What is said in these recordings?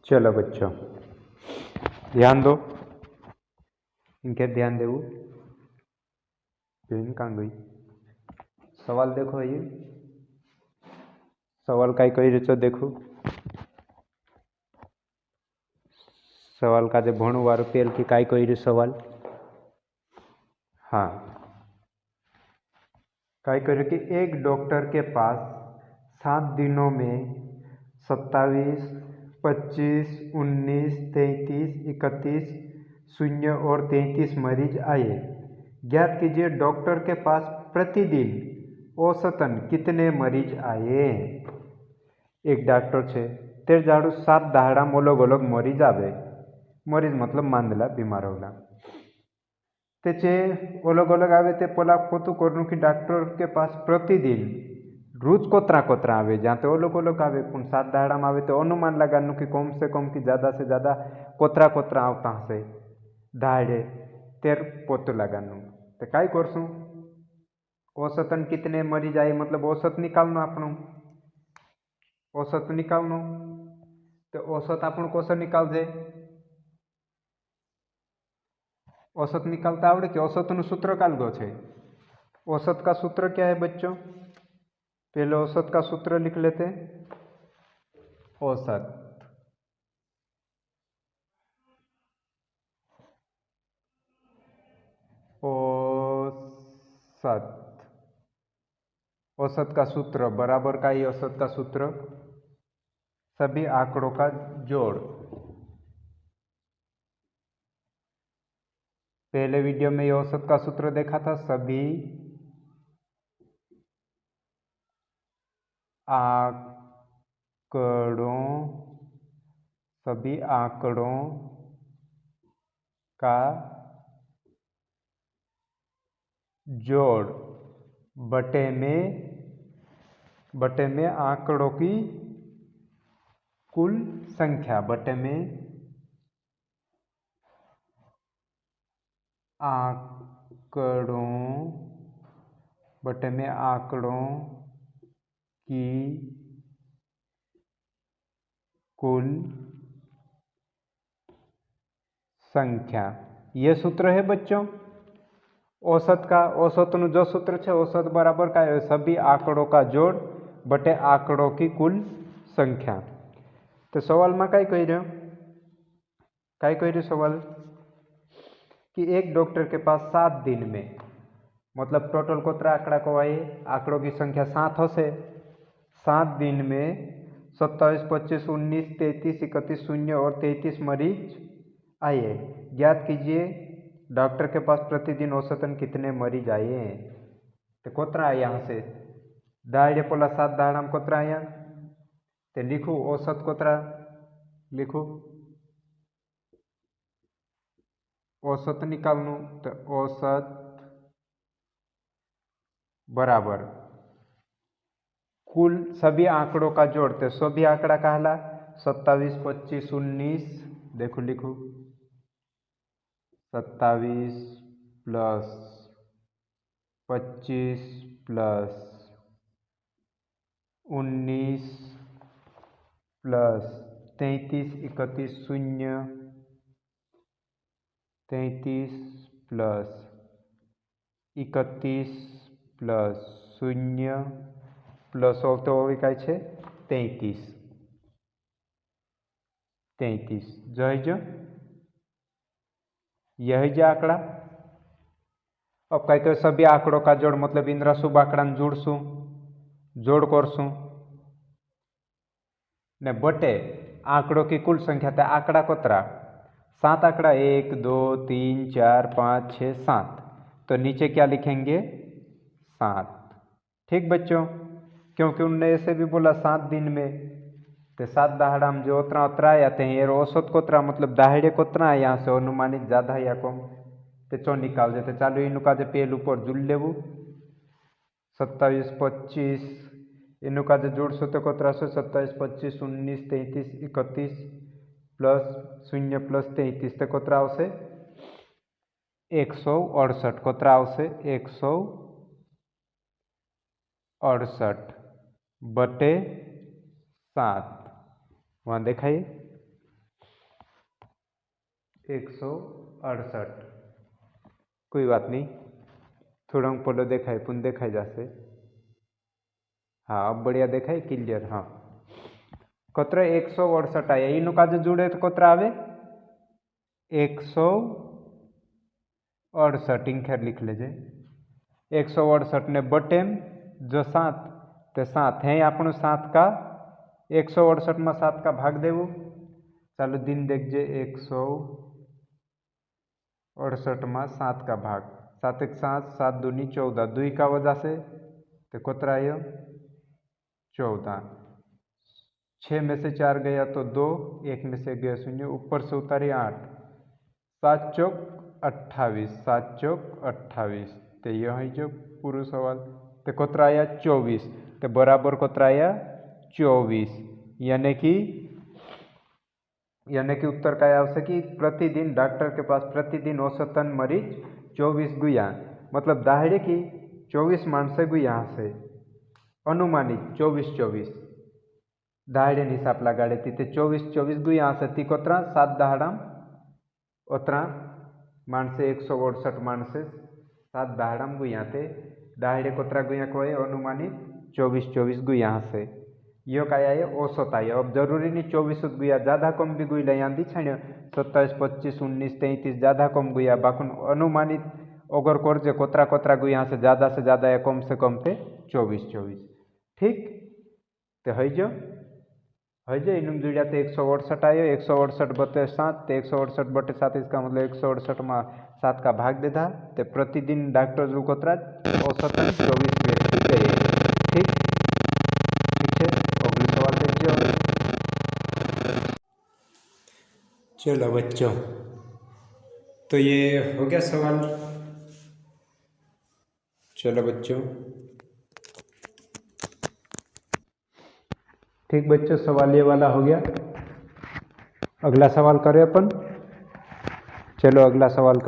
चलो बच्चों ध्यान दो। इनके ध्यान देव पेन कहाँ गई। सवाल देखो ये सवाल काई कही रचो देखो। सवाल का जो भणु वारो पेल की काई कही रही सवाल। हाँ काई कही कि एक डॉक्टर के पास 7 दिनों में 27, 25, 19, 33, 31, 0 और 33 मरीज आए। ज्ञात कीजिए डॉक्टर के पास प्रतिदिन औसतन कितने मरीज आए। एक डॉक्टर छे तेर जाड़ू 7 दाहड़ा अलग अलग मरीज आवे। मरीज मतलब मांदला बीमार होला तेचे अलग अलग आवे ते पला पोतु करनु कि डॉक्टर के पास प्रतिदिन रोज कोतरा कोतरा आवे जहाँ तो अलग अलग आवे पुन 7 दाहड़ा में आवे तो अनुमान लगानु कि कम से कम कि ज़्यादा से ज़्यादा कोतरा कोतरा आवता हसे दाहड़े तेर पोतु लगानु। तो काई करसू औसतन कितने मरीज आए मतलब औसत निकालनो आपणो औसत निकालनो। तो औसत आपणो कोसो निकालजे औसत निकालता आवड़े कि औसतनु सूत्र कालगो छे। औसत का सूत्र क्या है बच्चों। पहले औसत का सूत्र लिख लेते। औसत औसत औसत का सूत्र बराबर का ही औसत का सूत्र सभी आंकड़ों का जोड़। पहले वीडियो में ये औसत का सूत्र देखा था सभी आंकड़ों का जोड़ बटे में आंकड़ों की कुल संख्या बटे में आंकड़ों की कुल संख्या। ये सूत्र है बच्चों औसत का। औसत जो सूत्र है औसत बराबर का है सभी आंकड़ों का जोड़ बटे आंकड़ों की कुल संख्या। तो सवाल में कई कही रहे सवाल कि एक डॉक्टर के पास 7 दिन में मतलब टोटल कोतरा आंकड़ा को आए आंकड़ों की संख्या 7 हसे 7 दिन में 27, 25, 19, 33, 31, 0 और 33 मरीज आए। ज्ञात कीजिए डॉक्टर के पास प्रतिदिन औसतन कितने मरीज आए हैं। तो कोतरा आया यहाँ से दाहड़े पोला 7 दाहड़ा में कोतरा आया तो लिखू औसत कोतरा लिखू औसत निकालनु। तो औसत बराबर कुल सभी आंकड़ों का जोड़ते सभी आंकड़ा कहला 27, 25, 19 देखो लिखू 27 plus 25 plus 19 plus 33, 31, 0 33 plus 31 plus 0 plus तो क्या है 33 जो यही जो आंकड़ा। अब कहीं सभी आंकड़ों का जोड़ मतलब इंद्रा शुभ आंकड़ा जोड़सू जोड़ करसू ने बटे आंकड़ों की कुल संख्या तो आंकड़ा कोतरा 7 आंकड़ा 1, 2, 3, 4, 5, 6, 7 तो नीचे क्या लिखेंगे 7। ठीक बच्चों क्योंकि उनने ऐसे भी बोला 7 दिन में तो 7 दाहड़ा में जो उतरा आते हैं ये औसत कोतरा मतलब दाहड़े कोतरा है यहाँ से अनुमानित ज़्यादा या कम तो चो निकाल देते चालू इन का पेल ऊपर जुड़ लेवू 27, 25 इन का जोड़शो तो कोतरा सो 27, 25, 19, 33, 31 प्लस 0 प्लस 33 तो कोतरा आवशे 168 कोतरा आवशे 168 बटे 7 वहाँ देखाइए 168। कोई बात नहीं, थोड़ा पोलो देखाय पुन देखाई जासे। हाँ अब बढ़िया देखाय क्लियर। हाँ कतरा 168 आया इनु काजे जुड़े तो कतरा आवे 168 इंखेर लिख लेजे 168 ने बटेम जो 7 तो 7 है आपनो 7 का 168 में 7 का भाग देवो। चालो दिन देखजे 168 में 7 का भाग 7 एक 7 7 दूनी 14 2 का वजह से तो कतरा आयो 14। 6 में से 4 गया तो 2, 1 में से गया 0, ऊपर से उतारी 8, 7 चौक 28, 7 चौक 28। तो यही जो पूरा सवाल तो कतरा आया 24। तो बराबर कतरा आया 24, यानी कि उत्तर का आवश्यक कि प्रतिदिन डॉक्टर के पास प्रतिदिन औसतन मरीज 24 गुया मतलब दाहिड़े की 24 मानसे गुया से अनुमानित 24 दाहिड़े हिसाब लगाड़े थी 24 गुया से ती कोतरा 7 दाहड़ाम ओतरा मानसे 168 मानसे 7 दाहड़ाम गुया थे दाहिड़े कोतरा गुया को अनुमानित 24 गुया से यो का आया औसत आया। अब जरूरी नहीं 24 गुया ज़्यादा कम भी गुई लया दी छाने 27 25 19 33 ज़्यादा कम गुया बाकुन अनुमानित अगर करजे कोतरा कोतरा गुया से ज़्यादा या कम से कम थे 24। ठीक तो है जो इनुम जुड़ा तो 168 आयो 168 बटे 7 तो 168 बटे 7 इसका मतलब 168 में 7 का भाग देता तो प्रतिदिन डॉक्टर जो कोतरा औसतन 24 व्यक्ति गए। ठीक है अगले सवाल देखिए। चलो बच्चों तो ये हो गया सवाल। चलो बच्चों ठीक बच्चों सवाल ये वाला हो गया। अगला सवाल करें अपन। चलो अगला सवाल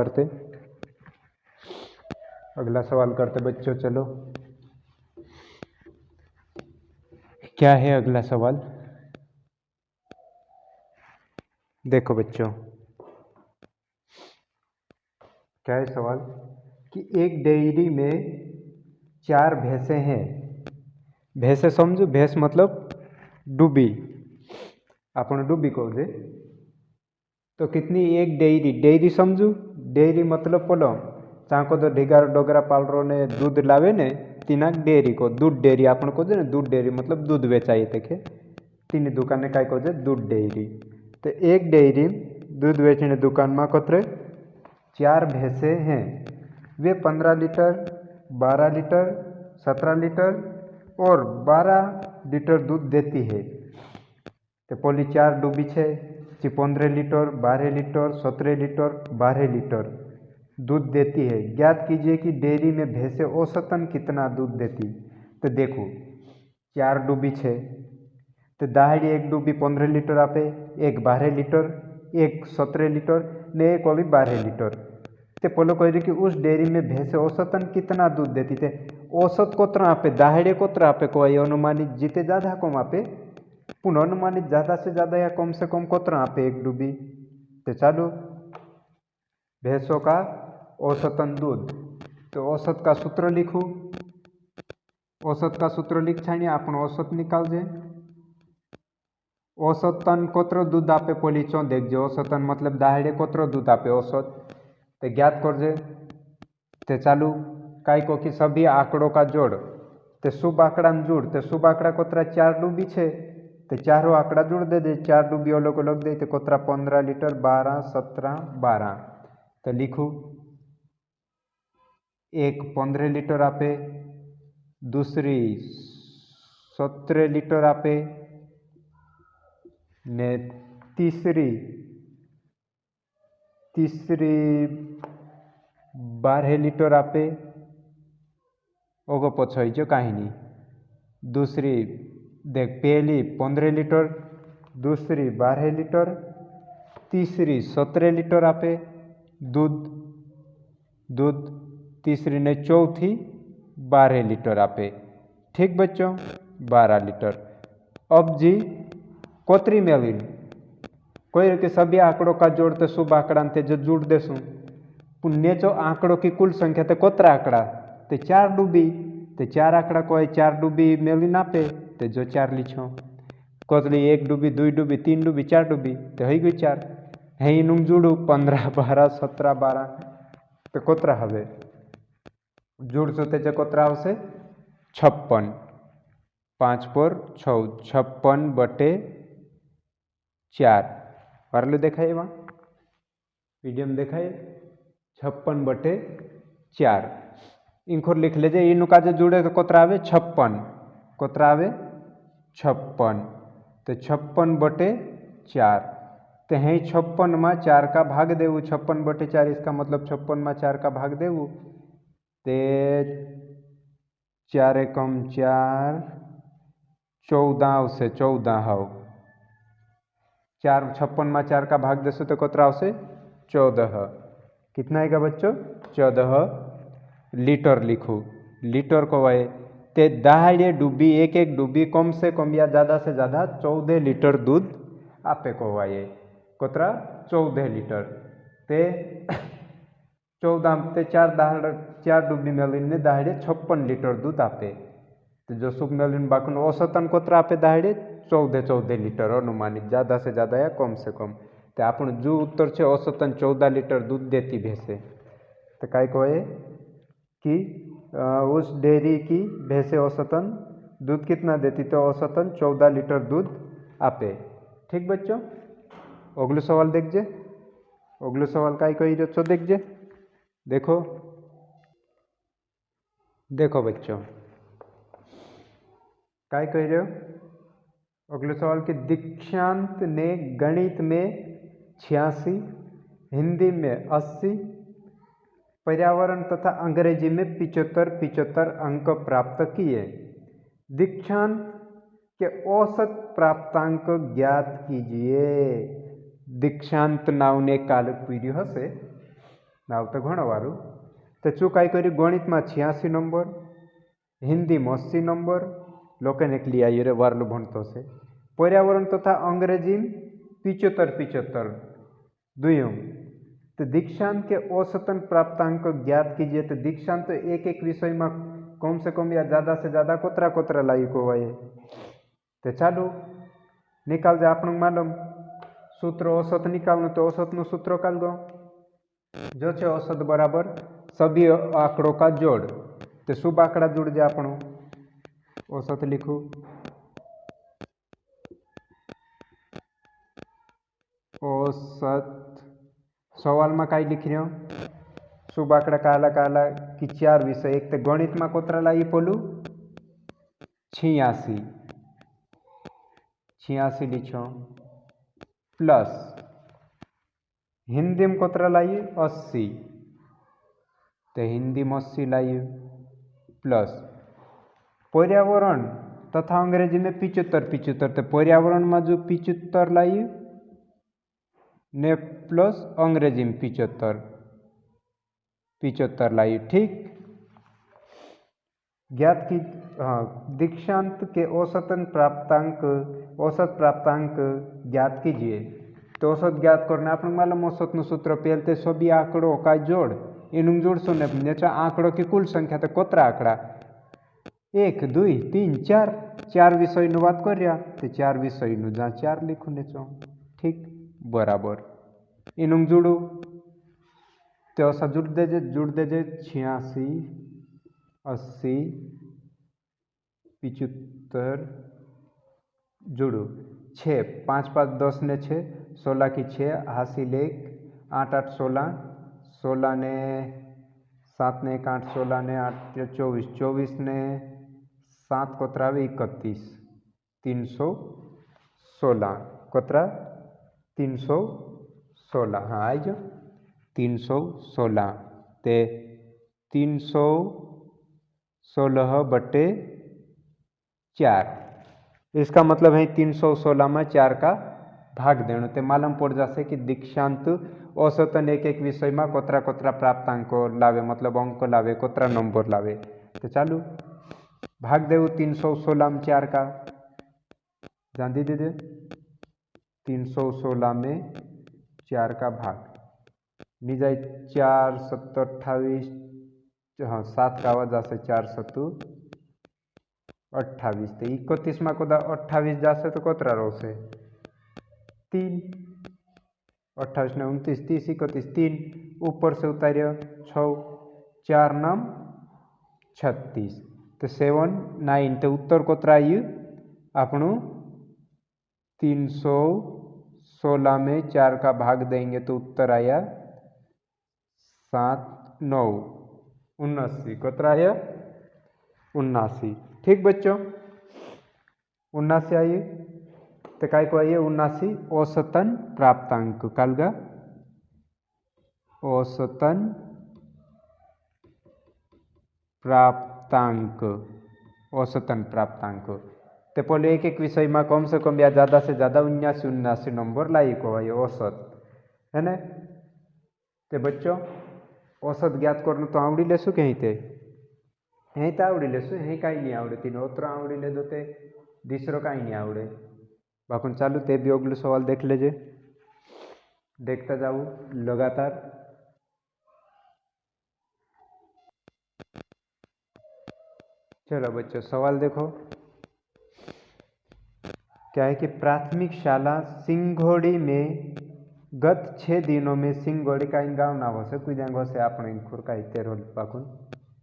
करते बच्चों। चलो क्या है अगला सवाल देखो बच्चों क्या है सवाल कि एक डेयरी में 4 भैंसें हैं। भैंसे समझो भैंस मतलब डूबी अपन डूबी कहे तो कितनी एक डेयरी समझू डेयरी मतलब पोलो चाको तो ढिगार डोगरा पालरो ने दूध लावे ने तीना डेयरी को दूध डेयरी अपन को ने दूध डेयरी मतलब दूध बेचाई देखे तीन दुकान काय को दूध डेयरी। तो एक डेयरी दूध बेचने दुकान में कतरे 4 भैंसे हैं। वे 15 लीटर 12 लीटर 17 लीटर और 12 लीटर दूध देती है। तो पहली 4 डूबी है 15 लीटर 12 लीटर 17 लीटर 12 लीटर दूध देती है। ज्ञात कीजिए कि डेयरी में भैंसें औसतन कितना दूध देती। तो देखो 4 डूबी है तो दाहिड़ी एक डूबी 15 लीटर आपे, एक 12 लीटर, एक 17 लीटर ने एक और 12 लीटर। तो पहले कह रही कि उस डेयरी में भैंसें औसतन कितना दूध देती थे। औसत कोतरा आपे दाहिड़े कोतरा आपे कोई अनुमानित जीते ज़्यादा कम आपे पुनः अनुमानित ज़्यादा से ज़्यादा या कम से कम कोतरा आपे एक डूबी। तो चालू भैंसों का औसतन दूध। तो औसत का सूत्र लिखूँ। औसत का सूत्र लिख छाइए अपन औसत निकाल जे। औसतन कोतरो दूध आपे पहली चो देखजे औसतन मतलब दाहिड़े कोतरो दूध आपे औसत तो ज्ञात करजे। तो चालू काई को कि सभी आंकड़ों का जोड़ तो शुभ आंकड़ा जोड़ तो शुभ आंकड़ा कोतरा 4 डूबी है तो चारों आंकड़ा जोड़ दे 4 डूबी अलग अलग दे तो कोतरा 15 लीटर 12 17 12। तो लिखू एक 15 लीटर आपे दूसरी 17 लीटर आपे ने तीसरी 12 लीटर आपे ओगो पछो जो काहिनी दूसरी देख पहली 15 लीटर दूसरी 12 लीटर तीसरी 17 लीटर आपे दूध तीसरी ने चौथी 12 लीटर आपे। ठीक बच्चों 12 लीटर। अब जी कोतरी मेलवी कोई कि सभी आंकड़ों का जोड़ तो शुभ आंकड़ा ते जो जोड़ देसु पुण्य जो आंकड़ों की कुल संख्या ते कोतरा आंकड़ा ते 4 डूबी ते 4 आंकड़ा कोई 4 डूबी मेली ना पे ते जो 4 लिखो कोतली 1 डूबी 2 डूबी 3 डूबी 4 डूबी तो हो गई 4 है नुम जुड़ू 15 12 17 12 तो कोतरा हवे जुड़सु ते कोतरा आवशे 56 5 पर 6 56 बटे 4 वारलू देखाय वीडियो में देखाय 56 बटे 4 इंखोर लिख लेजे इनू का जो जुड़े तो कोतरा आवे 56 कोतरा आवे 56 तो 56 बटे 4 तो है 56 में 4 का भाग देवु 56 बटे 4 इसका मतलब 56 में 4 का भाग देवु ते 4 एकम 4 14 से 14 हाउ 4 56 में 4 का भाग देसो तो कोतरा से 14 कितना आएगा बच्चों 14 लीटर लिखो लीटर को वाए ते दहाड़े डूबी एक डूबी कम से कम या ज़्यादा से ज़्यादा 14 लीटर दूध आपे को वाए कोतरा 14 लीटर ते 14 ते 4 डूबी मेलिन ने दहाड़े 56 लीटर दूध आपे तो जो शुभ मेलिन बाकन औसतन कोतरा आपे दहाड़े 14 लीटर अनुमानित ज़्यादा से ज़्यादा या कम से कम तो आप जो उत्तर है औसतन 14 लीटर दूध देती भैंसे तो काय को है कि उस डेयरी की भैंसे औसतन दूध कितना देती तो औसतन 14 लीटर दूध आपे ठीक बच्चों अगलो सवाल देखजे अगलो सवाल काय कही रहो देखजे देखो देखो बच्चों काय कह रहे हो अगले सवाल के दीक्षांत ने गणित में 86 हिंदी में 80 पर्यावरण तथा अंग्रेजी में 75 अंक प्राप्त किए दीक्षांत के औसत प्राप्तांक ज्ञात कीजिए दीक्षांत नाव ने काल पीढ़ी हसे नाव तो घणवारू तो चू काय करी गणित में 86 नंबर हिंदी में 80 नंबर लोकने के लिए आई रे वारलू भणतो से पर्यावरण तथा अंग्रेजी 75 दुयम तो दीक्षांत के औसतन प्राप्तांक ज्ञात कीजिए तो दीक्षांत तो एक विषय में कम से कम या ज़्यादा से ज़्यादा कोतरा लाई को वाए तो चालू निकाल दे आप मालूम सूत्र औसत निकालू तो औसत नु सूत्र काल दो जो है औसत बराबर सभी आंकड़ों का जोड़ तो शुभ आंकड़ा जुड़ जाए आपणो औसत लिखू औसत सवाल में कई लिख रहे हो शुभ आंकड़ा काला कि 4 विषय एक तो गणित में कोतरा लाई पोलू 86 लिखो प्लस हिंदी में कोतरा लाई 80 तो हिंदी में 80 लाई प्लस पर्यावरण तथा अंग्रेजी में 75 तो पर्यावरण में जो 75 लाई ने प्लस अंग्रेजी में 75 लाई ठीक ज्ञात की हाँ दीक्षांत के औसत प्राप्तांक ज्ञात कीजिए तो औसत ज्ञात करना आप मालूम औसत नु सूत्र पहलते सभी आंकड़ों का जोड़ इन जोड़ सुने आंकड़ों की कुल संख्या तो कोतरा आंकड़ा 1 2 3 4 विषय नु बात कर तो 4 विषय नु जहाँ 4 लिखू ने ठीक बराबर इन जोड़ू तो ऐसा जुड़ देजे 86 80 75 जोड़ू 6 5 5 10 ने 6 16 की 6 हासिल 1 8 8 16 16 ने 7 ने 1 8 16 ने 8 24 24 ने 7 कोतरा 31 316 कोतरा 316 हाँ आई जो 316 ते 316 बटे 4 इसका मतलब है 316 में 4 का भाग देना तो मालूम पड़ जासे कि दीक्षांत औसतन एक विषय में कोतरा प्राप्तांक लावे मतलब अंक लावे कोतरा नंबर लावे तो चालू भाग देव 316 में 4 का जान दी दे 316 में 4 का भाग नहीं जाए 4 7 28, हाँ 7 का वजह से 4 7 28 तो 31 में कोदा 28 जासे तो कोतरा रोसे 3, 28 ने 29 30 31 3 ऊपर से उतारियो 6 4 नाम 36 तो 7 9 तो उत्तर कोतरा आयु आपणु 316 में 4 का भाग देंगे तो उत्तर आया 7 9 79 कोतरा आया 79। ठीक बच्चों 79 आइए तो काय को आइए 79 औसतन प्राप्तांक कालगा औसतन प्राप्तांक औसतन प्राप्तांक तो पहले एक एक विषय में कम से कम या ज़्यादा से ज़्यादा 79 नंबर लाई को है औसत है ना। तो बच्चों औसत ज्ञात करना तो आवड़ी लेशु कहीं ते यहीं तो आवड़ी लेशु यहीं कहीं नहीं आवड़े तीन ओतरा आवड़ी ले दो ते दूसरो कहीं नहीं आवड़े बाकुन चालू ते भी अगलो सवाल देख लेजे देखता जाओ लगातार। चलो बच्चों सवाल देखो क्या है कि प्राथमिक शाला सिंघोड़ी में गत 6 दिनों में सिंघोड़ी का गाँव ना हो से कुछ जंगों से आपने खुर का तेरो पाकुन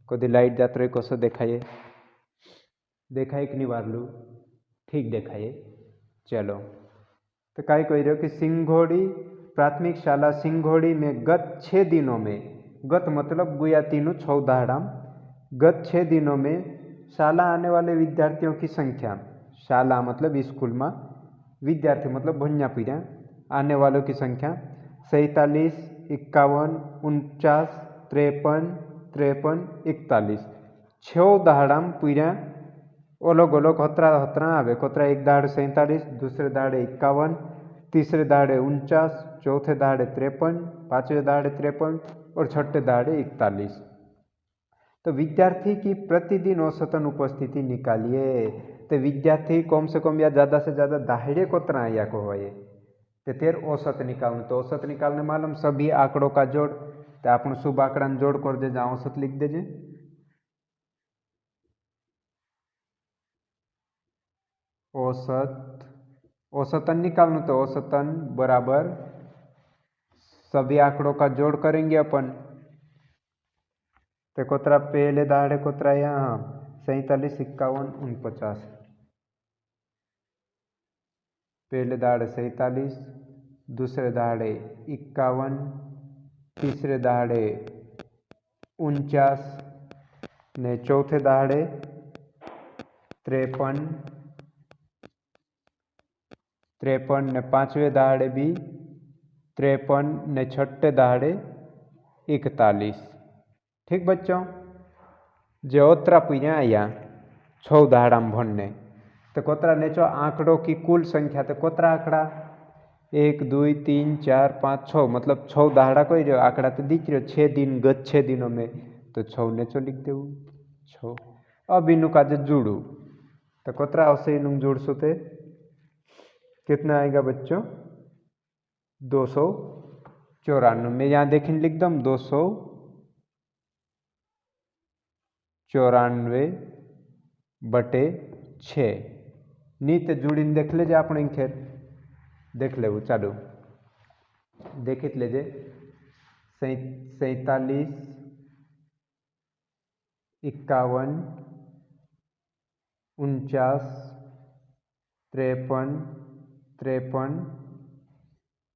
कोदी लाइट जात्रे कोसो देखाइए देखाए कि नहीं वारलू ठीक देखाइए। चलो तो काय कह रहे हो कि सिंघोड़ी प्राथमिक शाला सिंघोड़ी में गत 6 दिनों में गत मतलब गुया तीनों 6 दाहड़ाम गत 6 दिनों में शाला आने वाले विद्यार्थियों की संख्या शाला मतलब स्कूल में विद्यार्थी मतलब भन्या पीढ़िया आने वालों की संख्या 47 51 49 53 53 41 छो दाहड़ाम पीढ़िया अलग अलग हतरा हतरा आवे कोतरा एक दाहड़े 47 दूसरे दाहड़े 51 तीसरे दाहड़े 49 चौथे दाहड़े 53 पांचवें दाहड़े 53 और छठे दाहड़े 41। तो विद्यार्थी की प्रतिदिन औसतन उपस्थिति निकालिए तो विद्यार्थी कम से कम या ज़्यादा से ज़्यादा दाहड़े कोतरा या को होए तो तेर औसत निकालना तो औसत निकालने मालूम सभी आंकड़ों का जोड़ तो आप शुभ आंकड़ा जोड़ कर दे जहाँ औसत लिख दीजिए औसत औसतन निकालना तो औसतन बराबर सभी आंकड़ों का जोड़ करेंगे अपन तो कोतरा पहले दाहड़े कोतरा यहाँ 47 51 49 पहले दाहड़े 47 दूसरे दाहड़े 51 तीसरे दाहड़े 49 ने चौथे दाहड़े 53 53 ने पांचवें दाहड़े भी 53 ने छठे दाहड़े 41। ठीक बच्चों जो ओतरा पीढ़िया आया 6 दाहड़ा भरने तो कोतरा नेचो आंकड़ों की कुल संख्या तो कोतरा आंकड़ा 1 2 3 4 5 6 मतलब 6 दाहड़ा कोई रहो आंकड़ा तो दिख रहे 6 दिन गत 6 दिनों में तो 6 नेचो लिख दे 6। अब इनू का जुड़ू तो कोतरा अवश्य इनू जुड़ सुते कितना आएगा बच्चों 294 में यहाँ देखिए लिख दम 294 बटे 6 नीत जुड़ीने देख लेजे अपने खेर देख ले चालू देखित लेजे 47 51 49 53 53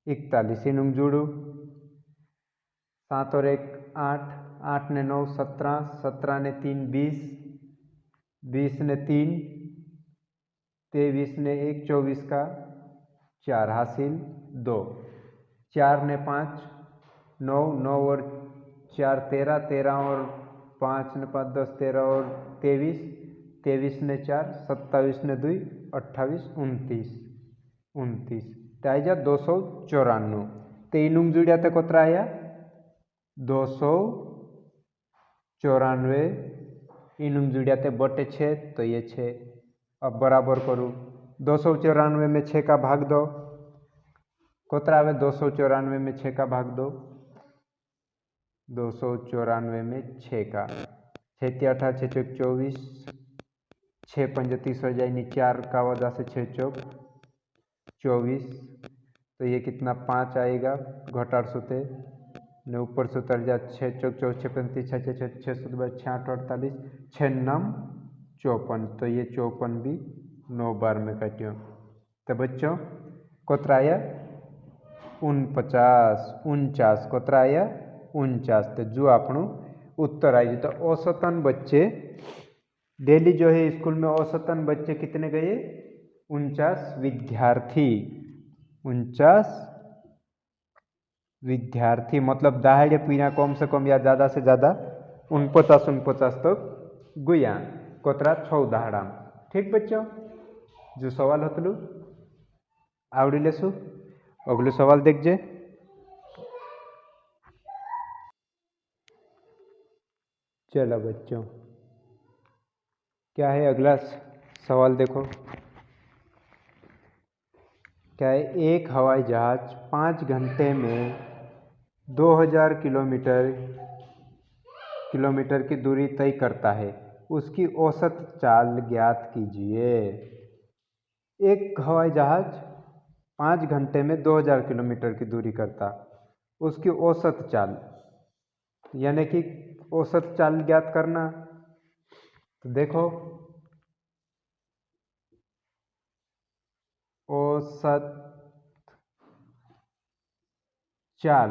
41 इनू जोड़ू 7 और 1 8 8 ने 9 17 17 ने 3 20 20 ने 3 23 ने 1 24 का 4 हासिल 2 4 ने 5 9 9 और 4 13 13 और 5 ने 5 10 13 और 23 23 ने 4 27 ने 2 28 29 29 ताइजा 294 तीन जुड़िया तो कोतरा आया 294 इनुम जुड़िया थे बटे 6 तो ये 6 अब बराबर करूँ 294 में 6 का भाग दो कोतरा आवे 294 में 6 का भाग दो, 294 में 6 का, 6 × 8 = 6 × 24, 6 × 5 = 30 हो जाएगी, 4 का वजह से 6 × 4 = 24, तो ये कितना 5 आएगा, घटार सूते ने ऊपर से उतर जा, 6 × 4 = 24, 6 × 5 = 30, 6 × 6 = 6 × 8 = 48, 6 × 9 = 54, तो ये 54 भी 9 बार में काटियो। तो बच्चों कोतरा आया 49, कोतरा आया 49, तो जो आपनो उत्तर आई। तो औसतन बच्चे डेली जो है स्कूल में औसतन बच्चे कितने गए, 49 विद्यार्थी, 49 विद्यार्थी, मतलब दहाड़े पीना कम से कम या ज़्यादा से ज़्यादा 49 तक गुया कोतरा 6 दहाड़ा। ठीक बच्चों, जो सवाल हतलु आवड़ी लेसु, अगलो सवाल देखजे। चलो बच्चों, क्या है अगला सवाल देखो, क्या है, एक हवाई जहाज 5 घंटे में 2000 किलोमीटर की दूरी तय करता है, उसकी औसत चाल ज्ञात कीजिए। एक हवाई जहाज 5 घंटे में 2000 किलोमीटर की दूरी करता, उसकी औसत चाल यानी कि औसत चाल ज्ञात करना। तो देखो औसत चाल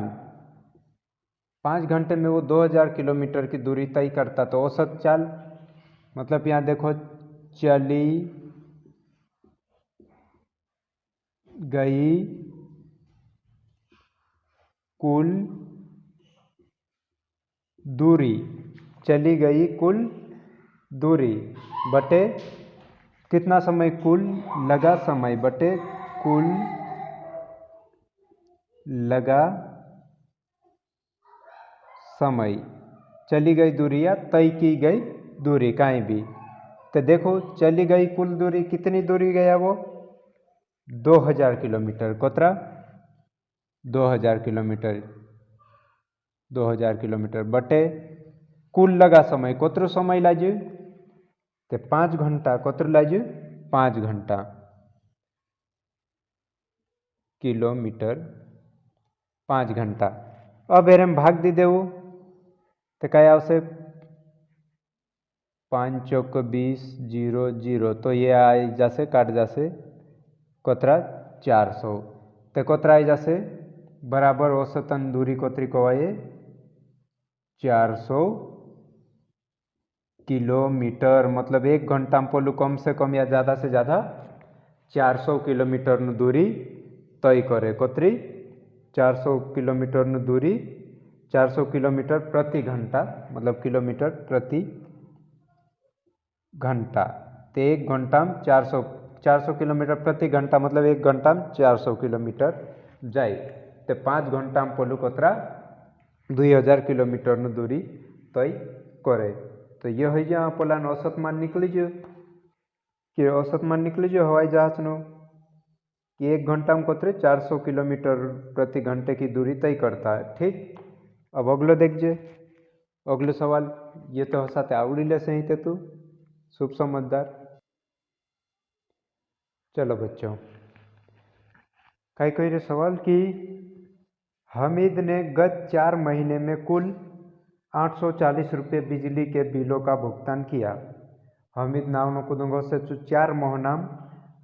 5 घंटे में वो 2000 किलोमीटर की दूरी तय करता, तो औसत चाल मतलब यहाँ देखो चली गई कुल दूरी, चली गई कुल दूरी बटे कितना समय, कुल लगा समय बटे कुल लगा समय, चली गई दूरी या तय की गई दूरी कहीं भी। तो देखो चली गई कुल दूरी कितनी दूरी गया वो 2000 किलोमीटर, कोतरा 2000 किलोमीटर, 2000 किलोमीटर बटे कुल लगा समय, कोतरो समय लाजू, तो 5 घंटा, कोतरो लाजू 5 घंटा किलोमीटर 5 घंटा। अब एरे में भाग दी देव तो क्या आवश्य 5 × 20 0 0, तो ये आई जासे काट जासे कोतरा 400, तो कोतरा आई जासे बराबर औसतन दूरी कोतरी को आए 400 किलोमीटर, मतलब 1 घंटा में पोलू कम से कम या ज़्यादा से ज़्यादा 400 किलोमीटर दूरी तय करे, कोतरी 400 किलोमीटर दूरी, 400 किलोमीटर प्रति घंटा, मतलब किलोमीटर प्रति घंटा, तो 1 घंटा में 400 किलोमीटर प्रति घंटा, मतलब 1 घंटा में 400 किलोमीटर जाए, तो 5 घंटा में पोलू कोतरा 2000 किलोमीटर दूरी तय करे। तो ये हो जाए पोलान औसत मान निकली जो कि औसत मान निकली जो हवाई जहाज नो कि 1 घंटा में कोतरे 400 किलोमीटर प्रति घंटे की दूरी तय करता है। ठीक, अब अगलो देखिए, अगलो सवाल ये तो साथ आवड़ी ले सही थे तू शुभ समझदार। चलो बच्चों, कई कई सवाल कि हामिद ने गत 4 महीने में कुल 840 रुपये बिजली के बिलों का भुगतान किया। हामिद नावनो कुदुंगो से 4 महीना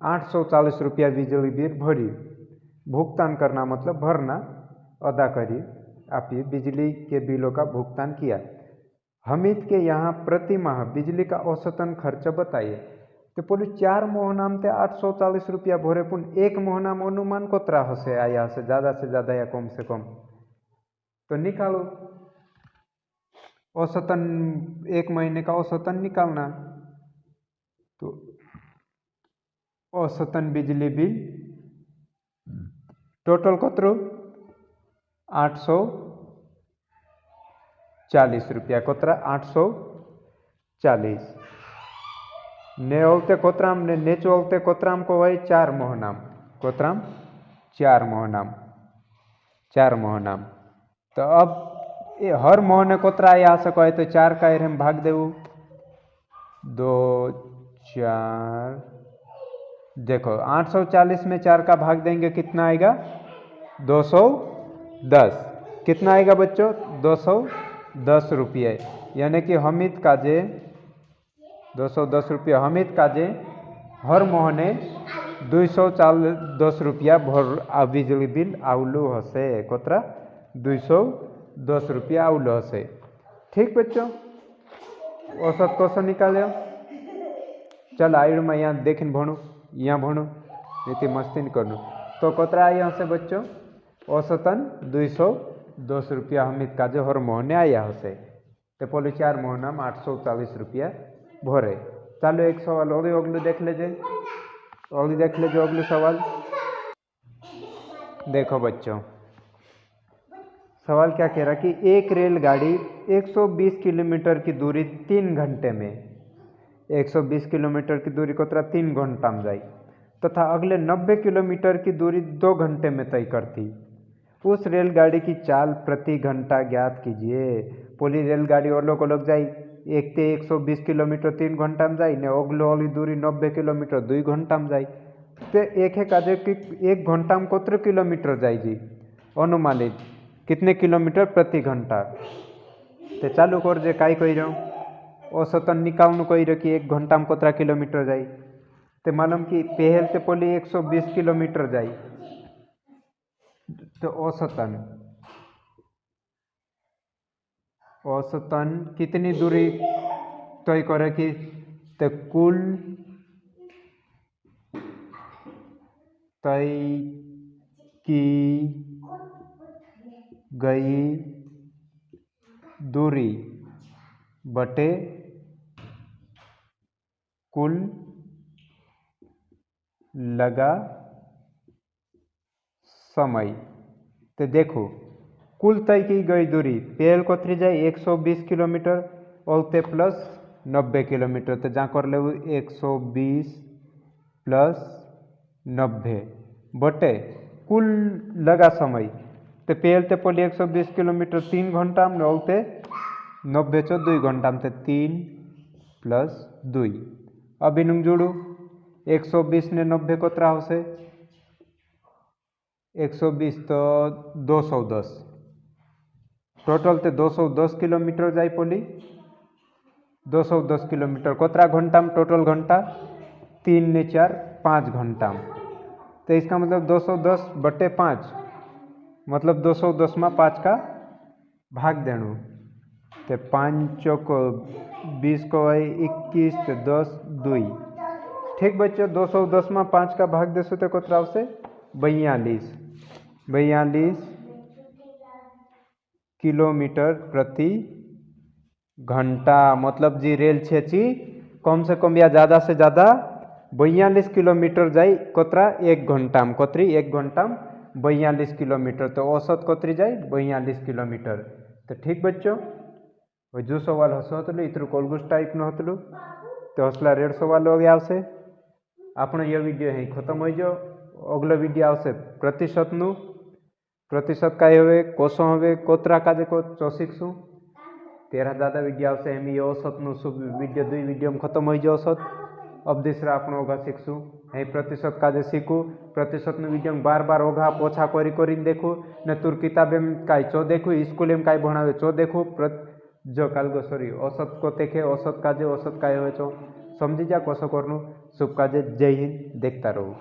840 रुपया बिजली बिल भरी, भुगतान करना मतलब भरना, अदा करी, आप ये बिजली के बिलों का भुगतान किया। हामिद के यहाँ प्रति माह बिजली का औसतन खर्च बताइए। तो बोले 4 महीना में 840 रुपया भरे, पुन 1 महीना में अनुमान कोतरा से आया से ज़्यादा या कम से कम, तो निकालो औसतन 1 महीने का औसतन निकालना। तो औसतन बिजली बिल टोटल कोतरो 840 रुपया, कोतरा 840 ने ओलते कोतराम ने नेचो ओलते कोतराम को वही 4 महीना, कोतराम 4 महीना, 4 मोहनाम। तो अब हर मोहने कोतरा आई आ सको है तो 4 का हम भाग देव 2 4 देखो 840 में 4 का भाग देंगे कितना आएगा 210। कितना आएगा बच्चों 210 रुपये। यानी कि हमिद काजे 210 रुपये हमिद काजे हर महीने 210 रुपया भर बिजली बिल आवलू हसे कोतरा 210 रुपया आवलू हसे। ठीक बच्चों औसत क्वेश्चन निकालो। चल आयुड़ में यहाँ देखने भणु यहाँ भणु नीति मस्ती नहीं करनु। तो कोतरा आई हसे बच्चों औसतन 210 रुपया हमिद काजे हर महीने आया हसे। तो पहले 4 महीना में 840 रुपया भरे। चलो एक सवाल और अगलू देख लीजिए अगलू सवाल। देखो बच्चों सवाल क्या कह रहा कि एक रेलगाड़ी 120 किलोमीटर की दूरी 3 घंटे में 120 किलोमीटर की दूरी को 3 घंटा में जाई तथा अगले 90 किलोमीटर की दूरी 2 घंटे में तय करती। उस रेलगाड़ी की चाल प्रति घंटा ज्ञात कीजिए। पूरी रेलगाड़ी और लोग जाई एक ते 120 किलोमीटर 3 घंटा में जाई ने अगलो वाली दूरी 90 किलोमीटर 2 घंटा में जाई। तो एक है काजे कि 1 घंटा में कितने किलोमीटर जाई जी अनुमानित कितने किलोमीटर प्रति घंटा। तो चालू कर जे काई कही रहा औसतन निकालनु कही रहा कि 1 घंटा में कितना किलोमीटर जाई। तो मालूम कि पहल से पहले 120 किलोमीटर जाई तो औसतन कितनी दूरी तय करे कि तो कुल तय की गई दूरी बटे कुल लगा समय। तो देखो कुल तय की गई दूरी पहल को थ्री जाए 120 किलोमीटर और ते प्लस 90 किलोमीटर। तो जहाँ कर ले 120 प्लस 90 बटे कुल लगा समय। तो पहल ते पहले 120 किलोमीटर 3 घंटा में औते 90 चो 2 घंटा में 3 प्लस 2। अब इन जोड़ू 120 ने 90 को त्रा होसे 120 तो 210 टोटल ते 210 किलोमीटर जाई पोली 210 किलोमीटर कोतरा घंटा में टोटल घंटा 3 ने 4 5 घंटा में। तो इसका मतलब 210 बटे 5 मतलब 210 में 5 का भाग देनु। तो 5 को 20 को 21 तो 10 2। ठीक बच्चों 210 में 5 का भाग देसो तो कोतरा से 42 किलोमीटर प्रति घंटा। मतलब जी रेल छेची कम से कम या ज़्यादा से ज़्यादा 42 किलोमीटर जाई कोतरा 1 घंटा में कोतरी 1 घंटा में 42 किलोमीटर। तो औसत कोतरी जाई 42 किलोमीटर। तो ठीक बच्चों जो सवाल हसलू इतरू कोलगुस टाइप न हतलू तो हसला 1.5 सवाल हो गया से आपनो ये वीडियो है खत्म हो जाओ। अगला वीडियो आवश्य प्रतिशत का हुए कोसो हुए कोतरा का देखो चौसीकसु 13 ज़्यादा वीडियो आवश्य हम ये औसत वीडियो 2 वीडियो में खत्म हो जाए औसत। अब दूसरा अपना ओघा सीखसु है प्रतिशत का सीखू प्रतिशत वीडियो में बार बार ओघा पोछा करी देखू ने तुर किताबे में काई चो देखू स्कूल में काई भणावे चो देखू जो काल गो सॉरी औसत को देखे औसत का हुए चो समझी जा कोसो करनु शुभ काजे। जय हिंद देखता रहो।